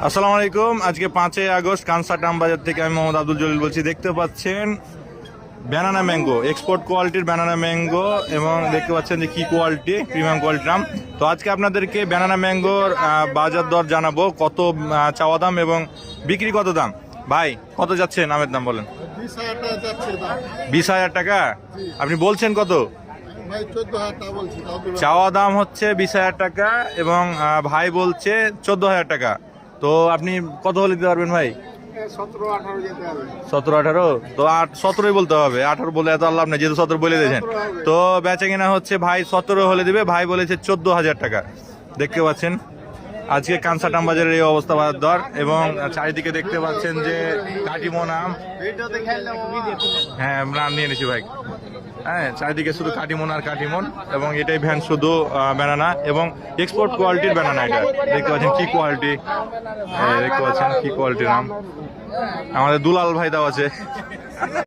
আসসালামু আলাইকুম। আজকে 5ই আগস্ট কানসাটাম বাজার থেকে আমি মোহাম্মদ আব্দুল জলিল বলছি। দেখতে পাচ্ছেন ব্যানানা ম্যাঙ্গো, এক্সপোর্ট কোয়ালিটির ব্যানানা ম্যাঙ্গো, এবং দেখতে পাচ্ছেন যে কি কোয়ালিটি, প্রিমিয়াম কোয়ালিটির আম। তো আজকে আপনাদেরকে ব্যানানা ম্যাঙ্গোর বাজার দর জানাবো, কত চাওয়া দাম এবং বিক্রি কত দাম। ভাই কত যাচ্ছে আমের দাম বলেন? 20,000 টাকা। আপনি বলছেন কত? চাওয়া দাম হচ্ছে 20,000 টাকা এবং ভাই বলছে 14,000 টাকা। তো আপনি কত হলে দিতে পারবেন ভাই? 17-18। তো 17ই বলতে হবে, 18 বলে এত আল্লাহ, যেহেতু 17 বলে দিয়েছেন। তো বেচা কিনা হচ্ছে ভাই 17 হলে দিবে, ভাই বলেছে 14,000 টাকা। দেখতে পাচ্ছেন আজকে কানসাটাম বাজারের এই অবস্থা বাজার দর, এবং চারিদিকে দেখতে পাচ্ছেন যে কাটিমন আম। হ্যাঁ আমরা নিয়ে নিয়েছি ভাই। হ্যাঁ চারিদিকে শুধু কাটিমন আর কাটিমন, এবং এটাই ভ্যান শুধু ব্যানানা এবং এক্সপোর্ট কোয়ালিটির ব্যানানা। এটা দেখতে পাচ্ছেন কি কোয়ালিটি, দেখতে পাচ্ছেন কি কোয়ালিটির আম। আমাদের দুলাল ভাই দাও আছে।